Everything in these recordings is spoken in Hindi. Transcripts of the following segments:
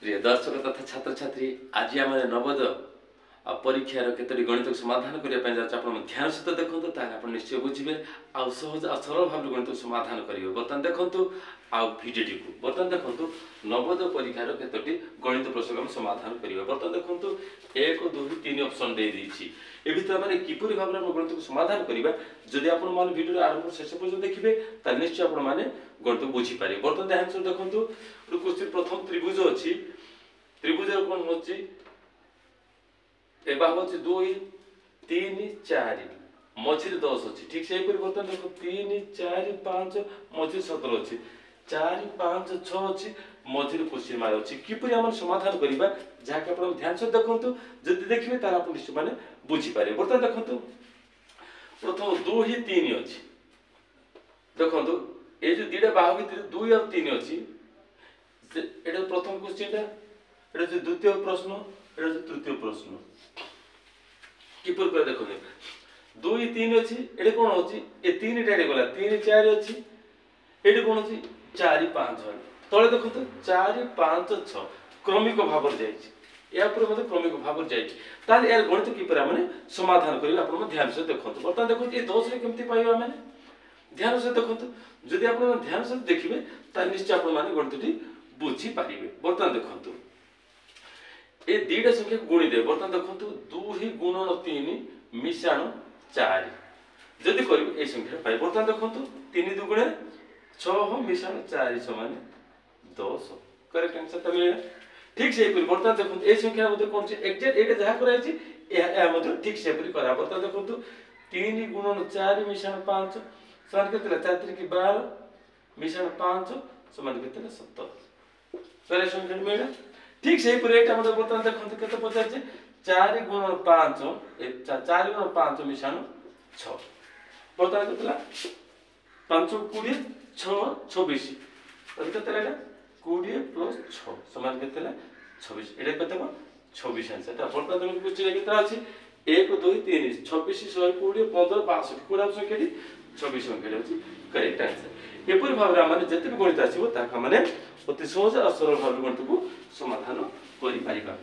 प्रिय दर्शक तथा छात्र छात्री आज आम नवोदय परीक्षार केतोटी गणित समाधान करने जाऊँ आप ध्यान सहित देखो आप निश्चय बुझे आउ सहज आ सरल भाव गणित समाधान करेंगे। बर्तमान देखो भिडियोटी को बर्तमान देखो नवोदय परीक्षार केतोटी गणित प्रश्न समाधान करेंगे। बर्तमान देखो 1 2 3 ऑप्शन दे दी ए भर मैंने किपर भाव में गणित को समाधान करवा जदि आप भिडियो आरंभ शेष पर्यटन देखिए निश्चय आपने गणित बुझीपारे। बर्तमान ध्यान सहित देखो क्वेश्चन प्रथम त्रिभुज अच्छी त्रिभुज कौन हो हूँ 2 3 4 मझे 10 अच्छी ठीक से बर्तमान देखो 3 4 5 मझे 17 अच्छी 4 5 6 अच्छी मझे क्वेश्चन मार्क अच्छी किपर आम समाधान करवा जहाँकि आप ध्यान सहित देखो जब देखिए तार आप निश्चय मैंने बुझीपारे। बर्तमान देखो प्रथम 2 3 अच्छी देखो ये जो दीटा बाहु भर 2 और 3 अच्छी एटा प्रथम क्वेश्चन एटा द्वितीय प्रश्न एटा तृतीय प्रश्न किपर कर देखो 2 3 अच्छी ये कौन हो 3 टा गला 3 4 अच्छी ये कौन अच्छी 4 5 तले देखो 4 5 6 क्रमिक भाव या क्रमिक भाव जाए यार गणित किपर आम समाधान करेंगे। आप ध्यान से देखो बर्तमान देखो ये 10 केमती पाइबा मैंने ध्यान से देखो जदि आप ध्यान से देखिए निश्चय आप गणित बुझीपारे। बर्तमान देखो ये दीटा संख्या को गुणी दे बर्तमान देखो 2 गुणन 3 मिशाण 4 जदि कर संख्या पाए। बर्तमान देखो 3 2 6 मिशाण 4 समान 10 करेक्ट आंसर तो मिले ठीक से बर्तमान देखो ये संख्या कौन एक्जेक्ट ये जहाँ कर ठीक से करा। बर्तमान देखो 3 गुणन 4 मिशाण 5 समान के 4 3 12 मिशाण 5 समान के 17 सारे संख्या मिले ठीक से बर्तमान देखो के पचार 4 गुणन 5 4 गुणन 5 मिशाण 6 बर्तमान के 5 20 6 26 के 20 प्लस 6 समान के 26 ये कत 26 आंसर। बर्तमान देखो क्वेश्चन केतना अछि 1 2 3 26 100 20 15 62 कोडा संख्या 26 संख्या अछि करेक्ट आंसर। एपरि भाव माने जते भी गणित आसीबो ताका माने अति सहज और सरल भाव गणित को समाधान करि पारिबा।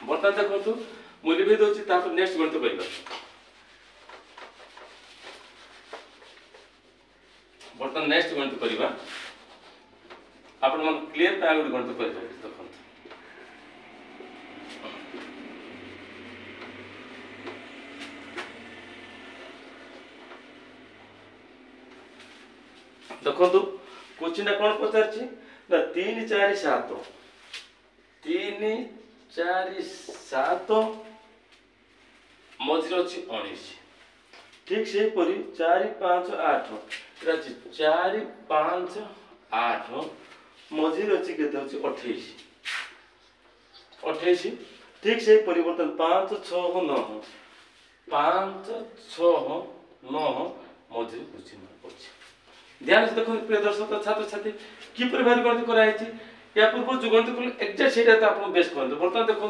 बर्तमान देखो मूल्य भेद अछि तापर नेक्स्ट गणित करिबा। बर्तमान नेक्स्ट गणित करिबा आपण मन क्लियर पा गणित करिबा। देखो देखो क्वेश्चन कौन पचार ना 3 4 7 3 4 7 मझे अच्छी 19 ठीक से 4 5 8 4 5 8 मझे अच्छी के 28 28 ठीक से परिवर्तन 5 6 9 5 6 9 मझे क्वेश्चन मार्क ध्यान से देखो प्रिय दर्शक छात्र छात्री किपर भाव गणित कराई या पूर्व जो गणित एक्जेक्ट सेटा तो आप बेस करते। बर्तमान देखो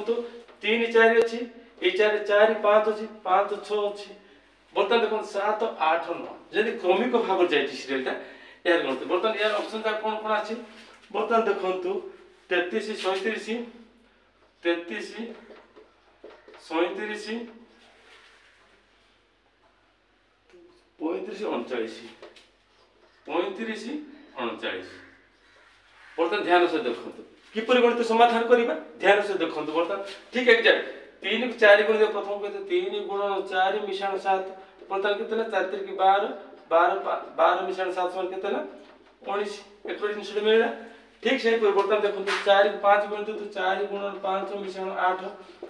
3 4 अच्छी ये 4 4 5 अच्छी 5 6 अच्छी बर्तमान देखो 7 8 9 जदि क्रमिक भाव जाए सीरियलटा यार गणित। बर्तमान यार ऑप्शन कौन कौन अच्छी बर्तमान देखो 33 37 33 37 35 39 35 39 बर्तमान ध्यान से देखो किपर गणित समाधान करवा ध्यान से देखो बर्तमान ठीक एक्जेक्ट 3 को 4 गुण प्रथम कहते 3 गुणन 4 मिशाण 7 बर्तमान के 4 3 12 12 12 मिशाण 7 समान के 19 एक जिन मिलला ठीक से बर्तमान देखो 4 5 गुण तो 4 गुणन 5 मिशाण 8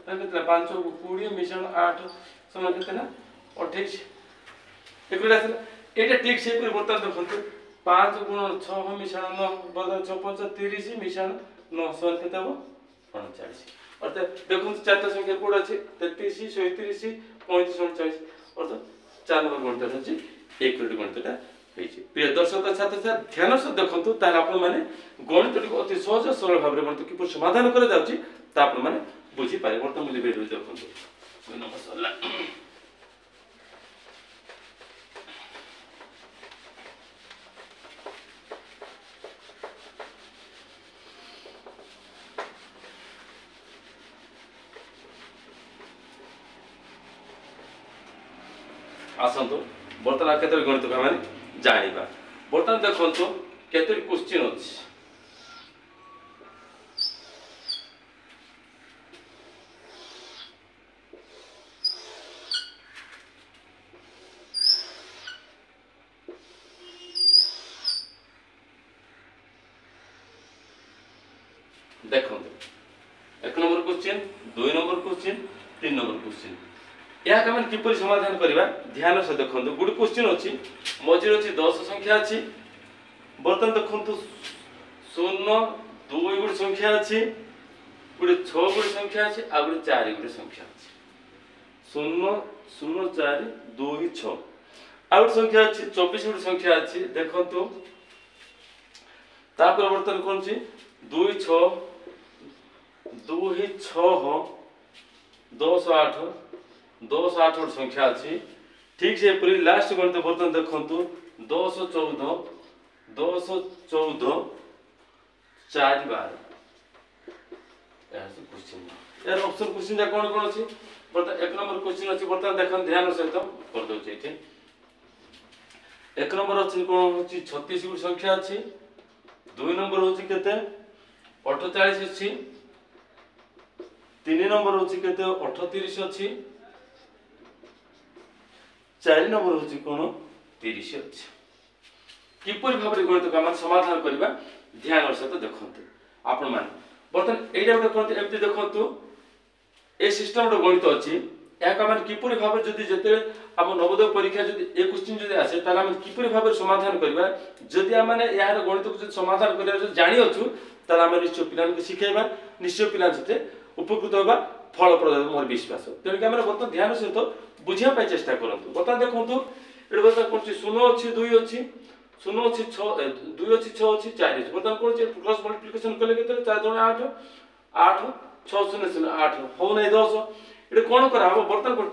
के 5 20 मिशाण 8 समान के 28 एक ठीक से बर्तमान देखो 5 गुणन 6 मिशाण 9 बर्तमान 6 5 30 मिशाण 9 समान के 39 अर्थात देखो चारटा संख्या कोड अछि 33 37 35 39 अर्थात 4 नंबर गणित अछि एक मिनट गणितटा होइछि। प्रिय दर्शक छात्र छात्री ध्यान से देखंतु तार आपण माने गणित को अति सहज सरल भाव रे गणित किपर समाधान करा जाउछि ता आपण माने बुझी पारे। वर्तमान मूल्य वीडियो देखंतु नमस्कार। आसतु बर्तमान केतोटी गणित को आम जाना बर्तमान देखो केतोटी क्वेश्चन अच्छी देखो 1 number question 2 number question 3 number question या आम किपर समाधान करवा ध्यान से देखो गोटे क्वेश्चन अच्छी मझे अच्छी 10 संख्या अच्छी बर्तमान देखो 0 2 गोटे संख्या अच्छी गोटे 6 गोटे संख्या अच्छी आ गोटे 4 गोटे संख्या अच्छी 0 0 4 2 6 आ गोटे संख्या अच्छी 24 गोटे संख्या अच्छी देखो बर्तमान कौन 2 6 2 6 10 8 10 8 गोटे संख्या अच्छी ठीक से पूरी लास्ट गणित बर्तमान देखो 10 14 10 14 4 12 क्वेश्चन यार ऑप्शन क्वेश्चन जा कौन कौन अच्छी बर्तमान 1 नंबर क्वेश्चन अच्छी बर्तमान देखो ध्यान सहित कर दो 1 नंबर अच्छी कौन होची 36 गोटे संख्या अच्छी 2 नंबर होची केते 48 अच्छी 3 नंबर होची केते 38 अच्छी 4 नंबर होची कोन 30 अच्छी किपर भाबरे गणित का मान समाधान करबा ध्यान सहित देखंतु आपण मान बर्तन एटा गोटे कोन एमती देखंतु ए सिस्टम रो गणित अछि या का मान किपर भाबरे जदी जते हम नवोदय परीक्षा जदी ए क्वेश्चन जदी आसे ताला हम किपर भाबरे समाधान करबा जदी हम माने यार गणित को जदी समाधान करबा जदी जानि अछु ताला हम निश्चय पिलान को सिखेबा निश्चय पिलान सते उपकृत होबा फलप्रद मोर विश्वास तेणु कि बर्तमान ध्यान सहित बुझिया पाई चेष्टा करंतु बर्तमान देखंतु एटा बर्तमान कोन 0 अछि 2 अछि 0 अछि 6 2 अछि 6 अछि 4 अछि बर्तमान कोन क्रॉस मल्टीप्लिकेशन कले केते 4 दुणे 8 8 6 0 0 8 हो नै 10 एटा कोन करा हो बर्तमान कोन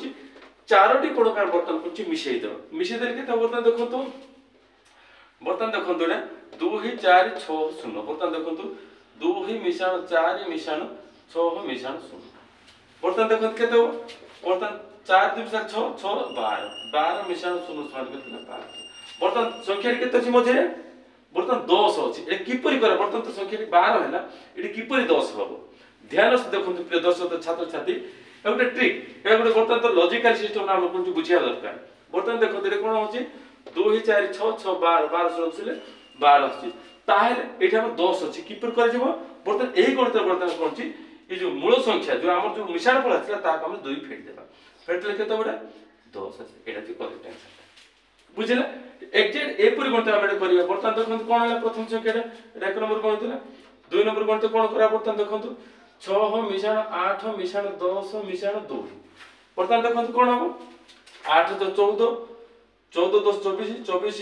चारोटी कोन का बर्तमान कोन मिशेई देले केते बर्तमान देखंतु एटा 2 4 6 0 बर्तमान देखंतु 2 मिशाण 4 मिशाण 6 मिशाण 0 बर्तमान देखंतु केते हो बर्तमान 4 2 6 6 12 12 मिशाण 0 समान केते 12 बर्तमान संख्या केते अछि मझे बर्तमान 10 अछि ए किपरि करे बर्तमान तो संख्या 12 हैला एटी किपरि 10 हबो ध्यान से देखंतु प्रिय दर्शक छात्र छात्री ए गोटे ट्रिक ए गोटे बर्तमान तो लॉजिकल सिस्टम नाम कोन बुझिया दरकार बर्तमान देखंतु रे कोन होछि 2 4 6 6 12 12 सले 12 अछि ताहेले एटा 10 अछि किपरि करे जबो बर्तमान एही गणित बर्तमान कोन छि ये जो मूल संख्या जो हमर जो मिश्रण फल आछला ता हम 2 फेट देबा फेटले केते बडा 10 अछि एटा छि करेक्ट आंसर बुझिला एग्जैक्ट ए परि गणित हम करिया बर्तमान देखंतु कोन हला प्रथम संख्या एटा 1 नंबर गणित हला 2 नंबर गणित कोन करा बर्तमान देखंतु 6 मिश्रण 8 मिश्रण 10 मिश्रण 2 बर्तमान देखंतु कोन हो 8 तो 14 14 10 24 24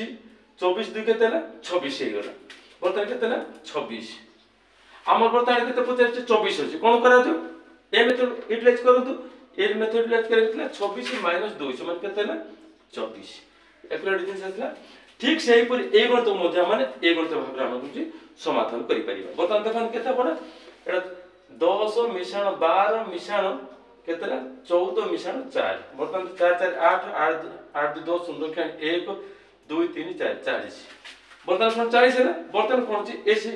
24 2 केते हला 26 हे गला बर्तमान केते हला 26 हमर बर्तमान केते पचार 24 अछि कोन करा जो ए मेथड यूटिलाइज करंतु ए मेथड यूटिलाइज करैतला 26 - 2 समान केते हला 24 एकरा डिफरेंस आसला ठीक सेही पर ए गणित मध्य माने ए गणित भाबरे हम कुछि समाधान करि परिबा बर्तमान देखन केते पडा एटा 10 मिश्रण 12 मिश्रण केतेला 14 मिश्रण 4 बर्तमान 4 4 8 8 8 2 सुंदर खान 1 2 3 4 40 बर्तमान कोन 40 हैला बर्तमान कोन छि एसी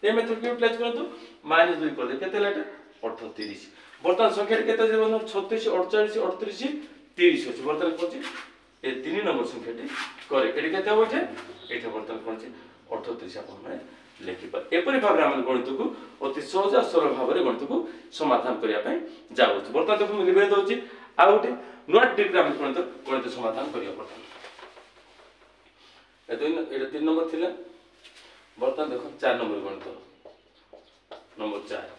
ए मेथड यूटिलाइज करंतु -2 कर दे केते लाटा 38 बर्तमान संख्या केते जे 36 48 38 30 अछि बर्तमान कोन छि ए 3 नंबर संख्याटी करे एडी केते हो छै एटा बर्तमान कोन छि 38 आपण माने लेखि पर एपरि भाबरे हम गणित को अति सहज सरल भाबरे गणित को समाधान करिया पय जाउ छी बर्तमान तो हम निवेद होछि आ उठी नोट ट्रिक हम गणित समाधान करिया पड़ता ए 3 नंबर थिला बर्तमान देखो 4 नंबर गणित नंबर 4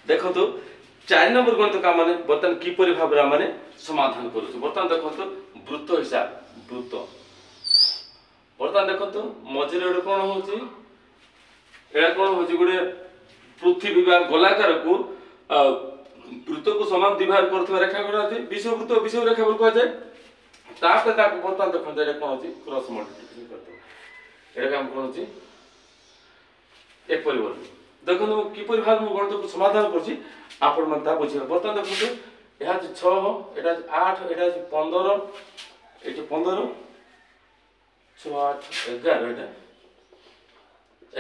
देखो तो 4 नंबर गणित का माने बर्तमान किपरि भाबरा माने समाधान करू बर्तमान देखो तो वृत्त हिसाब वृत्त बर्तमान देखो तो मझे रे कोन होची एडा कोन होची गुडे पृथ्वी बा गोलाकार को वृत्त को समान दिभाग करथवा रेखा कराते विषुववृत्त विषुव रेखा बोल कह जाए तापर ताको बर्तमान देखन एटा कोन अछि क्रॉस मल्टीप्लिकेशन करतो एटा काम कोन अछि एक परिवर्तन देखो मु किपरि भाग मु गणित को समाधान करछि आपण मन ता बुझिबा बर्तमान देखो एहा 6 एटा 8 एटा 15 एटा 15 6 8 11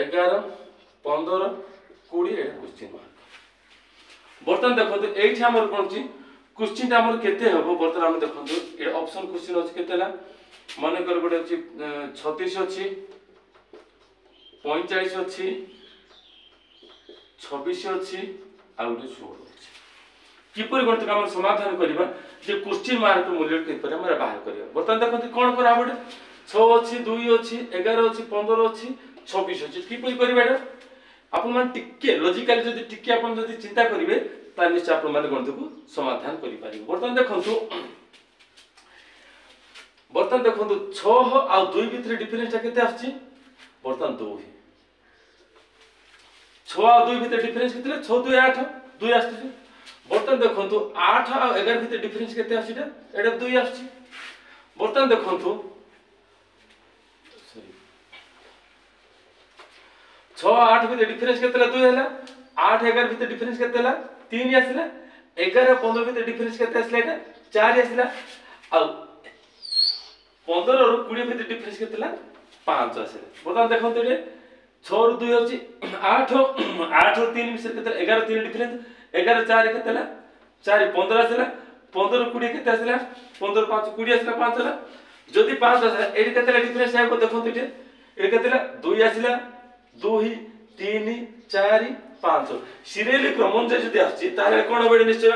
एटा 11 15 20 एटा क्वेश्चन मार्क बर्तमान देखो एठी हमर कोन छि क्वेश्चन हमर केते हबो बर्तमान हम देखो ए ऑप्शन क्वेश्चन अछि केतेला माने कर गोटे अछि 36 अछि 45 अछि 26 अछि आ गोटे 16 अछि किपर गणित हम समाधान करबा जे क्वेश्चन मार्क मूल्य के पर हमरा बाहर करबा बर्तमान देखो कोन करा बडे 6 अछि 2 अछि 11 अछि 15 अछि 26 अछि किपर करबा एटा आपण मान टिके लॉजिकली जदी टिके आपण जदी चिंता करिवे ता निश्चय आपण मान गणित को समाधान करि पारिबे बर्तमान देखंतु 6 आ 2 भितर डिफरेंस केते आछि बर्तमान 2 6 आ 2 भितर डिफरेंस केते 6 2 8 2 आछि बर्तमान देखंतु 8 आ 11 भितर डिफरेंस केते आछि एटा 2 आछि बर्तमान देखंतु 6 8 भितर डिफरेंस केतेला 2 हैला 8 11 भितर डिफरेंस केतेला 3 आसिला 11 15 भितर डिफरेंस केते आसिला एटा 4 आसिला आ 15 रो 20 भितर डिफरेंस केतेला 5 आसिला बता देखंतु रे 6 रो 2 होची 8 8 रो 3 मिसर केतेला 11 3 डिफरेंस 11 4 केतेला 4 15 आसिला 15 20 केते आसिला 15 5 20 आसिला 5 आला जदी 5 आसिला एडी केतेला डिफरेंस आइबो देखंतु रे ए केतेला 2 आसिला 2 3 4 5 सीरियल क्रम जे जदी आछि ताले कोन बडे निश्चय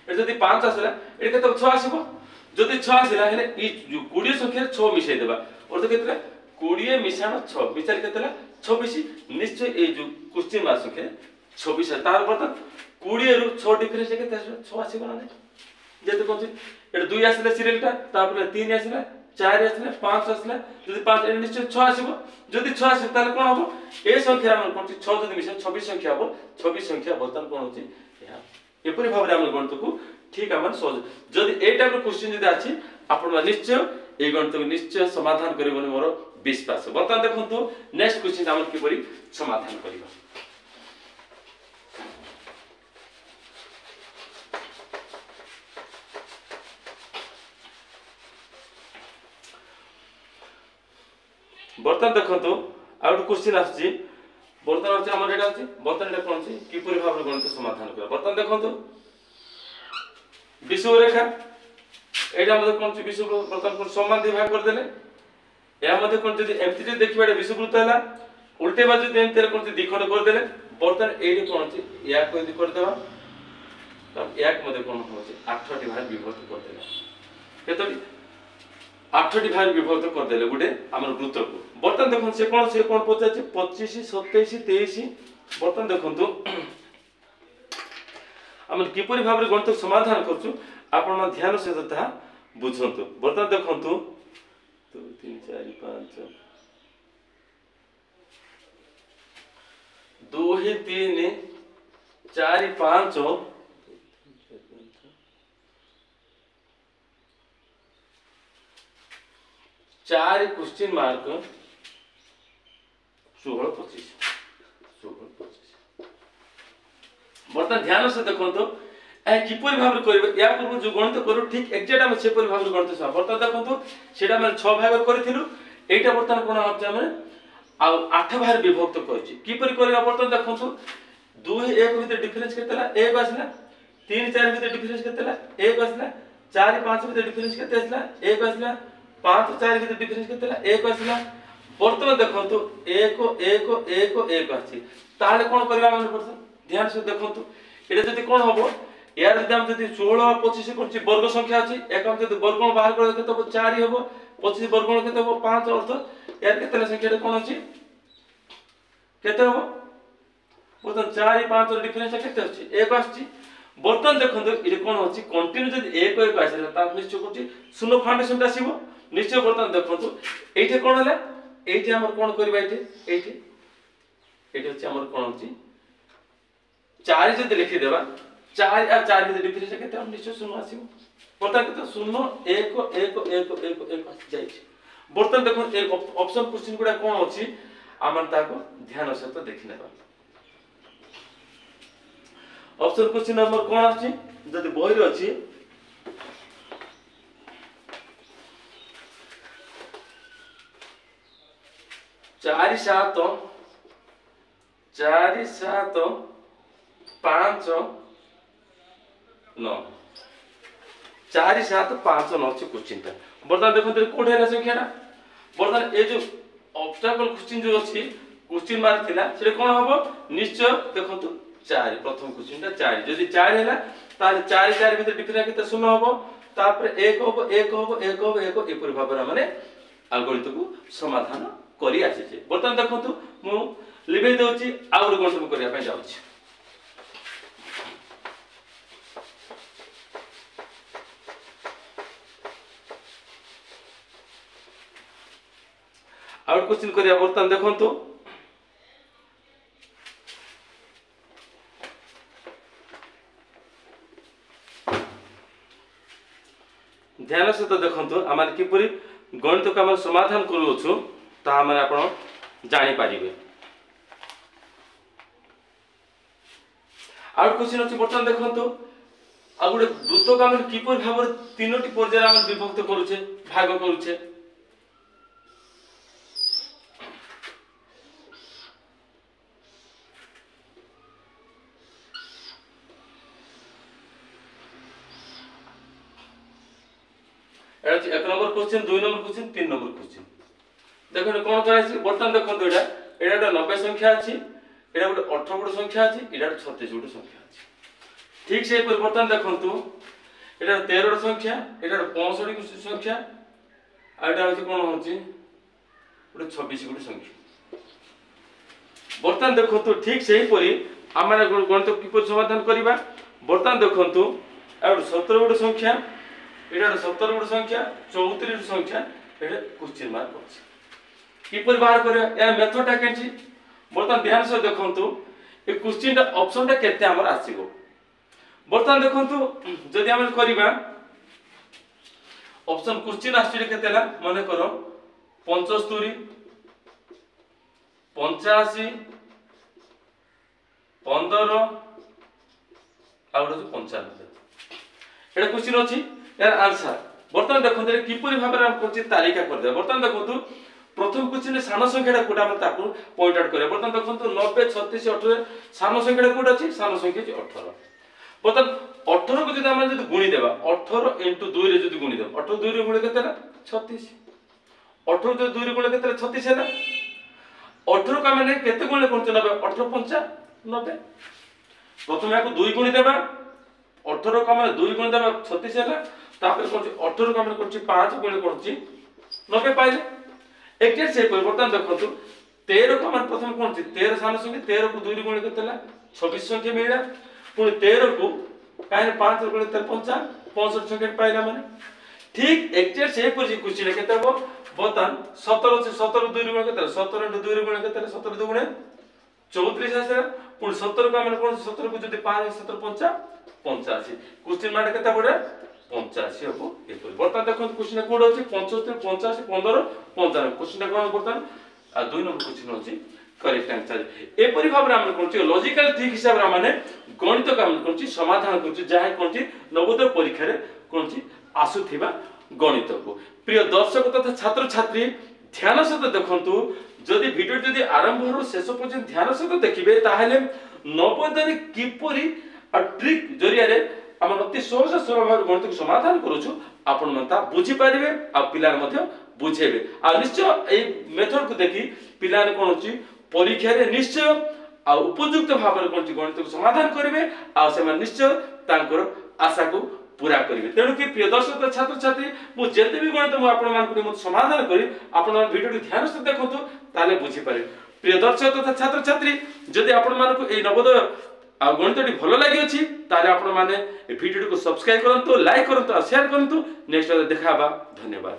ए जदी 5 आसला ए केते 6 आसीबो जदी 6 आसिला हेले ई 20 संख्या 6 मिसै देबा और तो केतेला 20 मिसाण 6 विचार केतेला 26 निश्चय ए जो क्वेश्चन मार्क संख्या 26 तार बर्तन 20 रु 6 डिफरेंस केते 6 आसीबो ना जेते कोन ए 2 आसिला सीरियल ता तापर 3 आसिला 4 आसिला 5 आसिला जदी 5 ए निश्चय 6 आसीबो जदी 6 आसी ताले कोन हबो ए संख्या हम कोन 6 जदी मिसे 26 संख्या हबो 26 संख्या बर्तन कोन होची या एपरि भाबरे हम गणित को ठीक हमर सहज जदी ए टाइप रो क्वेश्चन जदी आछि आपण निश्चय ए गणित को निश्चय समाधान करिबोनी मोर विश्वास बर्तन देखंतु नेक्स्ट क्वेश्चन हम किपरि समाधान करिबा बर्तन देखंतु आउट क्वेश्चन आछि बर्तन अछि हमर एटा अछि बर्तन एटा कोन अछि किपरि भाबरे गणित समाधान करबा बर्तन देखंतु विषुव रेखा एटा मध्ये कोन अछि विषुव बर्तन कोन समान दिभाग कर देले या मध्ये कोन जदी एमटी देखिबाडे विषुववृत्त हला उल्टे बाजू देन तेरे कोन दिखंड कर देले बर्तन एडी कोन अछि या कोइ दि कर देबा तब एक मध्ये कोन होछि 8 टी भाग विभक्त कर देला केतोली 8 टी भाग विभक्त कर देले गुटे हमर वृत्त को बर्तन देखन से कोन पचा 25 27 23 बर्तन देखंतु हम किपरि भाबरे गणित समाधान करछु आपण ध्यान से तथा बुझंतु बर्तन देखंतु 2 3 4 5 2 3 4 5 4 क्वेश्चन मार्क 16 25 बर्तन ध्यान से देखंतु ए किपरि भाबरे करबे या पूर्व जो गणित करू ठीक एक्जेक्ट हम सेपरि भाबरे गणित सा बर्तन देखंतु सेटा हम 6 भाग करथिलु एटा बर्तन कोन हम हम आ 8 भाग विभक्त करछि किपरि करबा बर्तन देखंतु 2 1 भितर डिफरेंस केतेला 1 आसला 3 4 भितर डिफरेंस केतेला 1 आसला 4 5 भितर डिफरेंस केते आसला 1 आसला 5 4 भितर डिफरेंस केतेला 1 आसला बर्तमान देखंतु 1 1 1 1 आछि ताले कोन करबा हम बर्तन ध्यान से देखंतु एटा जदी कोन होबो यार जदी हम जदी 16 25 करछि वर्ग संख्या अछि एक हम जदी वर्गमूल बाहर कर देते तो 4 होबो 25 वर्गमूल केते होबो 5 अर्थ यार केतेला संख्या कोन अछि केते होबो बर्तन 4 5 रो डिफरेंस केते अछि 1 आछि बर्तन देखंतु इरे कोन अछि कंटिन्यू जदी 1 1 आछला ता निश्चय करछि शून्य फाउंडेशन आसीबो निश्चय बर्तन देखंतु एठे कोन हला एठे हमर कोन करबा एठे अछि हमर कोन अछि 4 जदि लिखि देबा 4 आ 4 जदि डिफरेंस केते हम निश्चय शून्य आसीबो बर्तन केते शून्य 1 1 1 1 1 आसी जाई छी बर्तन देखो एक ऑप्शन क्वेश्चन गुडा कोन अछि आमन ताको ध्यान सहित देखि नेबा ऑप्शन क्वेश्चन नंबर कोन अछि जदि बहिर अछि 4 7 4 7 5 9 4 7 5 9 छि क्वेश्चन ता बर्तमान देखो कोठे है संख्या ना बर्तमान ए जो ऑब्स्टेकल क्वेश्चन जो अछि क्वेश्चन मार्क थिला से कोन हबो निश्चय देखो 4 प्रथम क्वेश्चन ता 4 जदि 4 हैला ताले 4 4 भीतर डिफरेंस केते शून्य हबो तापर 1 हबो 1 हबो 1 हबो 1 एपरि भाबरा माने गणित को समाधान करी आसी छे बर्तमान देखंतु मु लिबे दउची आउर गणित करिया पे जाउची आउर क्वेश्चन करिया बर्तमान देखंतु ध्यान से तो देखंतु हमार किपरि गणित को हम समाधान करू छु ता हम आपण जानि पारिबे आउट क्वेश्चन अछि बर्तमान देखंतु आ गुडे वृत्त को हम किपर भाबर तीनोटी पर्याय हम विभक्त करू छे भाग करू छे एक number question 2 number question 3 number question देखो कोन कराइछि बर्तमान देखो एटा एटा 90 संख्या अछि एटा 18 गुट संख्या अछि एटा 36 गुट संख्या अछि ठीक से परिवर्तन देखंतु एटा 13 गुट संख्या एटा 65 गुट संख्या आ एटा होछि कोन होछि एटा 26 गुट संख्या बर्तमान देखंतु ठीक से परि हमरा गणित किपर समाधान करिबा बर्तमान देखंतु एटा 17 गुट संख्या एटा 17 गुट संख्या 34 गुट संख्या एटा क्वेश्चन मार्क अछि किपर बाहर करे या मेथड केंची बर्तमान ध्यान से देखंतु ए क्वेश्चन दा ऑप्शन दा केते हमर आसीबो बर्तमान देखंतु जदि हम करिबा ऑप्शन क्वेश्चन आसी केतेला माने करो 75 85 15 आउट 95 एटा क्वेश्चन अछि यार आंसर बर्तमान देखंतु किपरि भाबरे हम कोची तालिका कर दे बर्तमान देखंतु प्रथम क्वेश्चन सान संख्याटा कोटा हम ताकू पॉइंट आउट करे बर्तमान देखंतु 90 36 18 सान संख्याटा कोटा अछि सान संख्या अछि 18 बर्तमान 18 को जदि हम जदि गुणी देबा 18 * 2 रे जदि गुणी देबा 18 2 रे गुणे केतेला 36 18 जो 2 रे गुणे केतेला 36 हैला 18 का माने केते गुणे करछ 90 18 5 90 प्रथम याको 2 गुणी देबा 18 का माने 2 गुणी देबा 36 हैला तापर करछ 18 का माने करछ 5 गुणे करछ 90 पाइले एक्चुअली से परिवर्तन देखंतु 13 का मान प्रथम कोन छी 13 सान संख्या 13 को 2 रे गुणे केतेला 26 संख्या मिला पुनी 13 को काहे 5 रे गुणे 53 65 संख्या पाइला माने ठीक एक्चुअली से पर जी क्वेश्चन केते हो बतन 17 से 17 2 रे गुणे केतेला 17 * 2 रे गुणे केतेला 17 2 गुणे 34 आसे पुनी 17 का मान कोन 17 को जदि 5 17 5 85 क्वेश्चन माने केते पड़े 85 हो एपर बर्तमान देखो क्वेश्चन कोड अछि 75 85 15 55 क्वेश्चन कोन बर्तमान आ 2 नंबर क्वेश्चन अछि करेक्ट आंसर एपरि भाबरे हम कोनची लॉजिकल ठीक हिसाब रे माने गणित काम कोनची समाधान कोनची जाहे कोनची नवोदय परीक्षा रे कोनची आसुथिबा गणित को प्रिय दर्शक तथा छात्र छात्री ध्यान सहित देखंतु जदि वीडियो जदि आरंभ रो शेष पर्यंत ध्यान सहित देखिबे ताहेले नवोदय रे किपरि आ ट्रिक जरिया रे हम अति सहज सरल भाव गणित को समाधान करूछु आपण मनता बुझी पारिबे आ पिला मध्ये बुझेबे आ निश्चय ए मेथड को देखि पिला ने कोन अछि परीक्षा रे निश्चय आ उपयुक्त भाव रे कोन गणित को समाधान करिवे आ से निश्चय तांकर आशा को पूरा करिवे तेणु कि प्रिय दर्शक छात्र छात्री मु जेते भी गणित मु आपण मान को समाधान करी आपण वीडियो को ध्यान से देखंतु ताले बुझी पारे प्रिय दर्शक तथा छात्र छात्री जदि आपण मान को ए नवोदय आ गणितटी भलो लागि अछि ताले आपण माने वीडियो को सब्सक्राइब करंतु लाइक करंतु आ शेयर करंतु नेक्स्ट देखा बा धन्यवाद।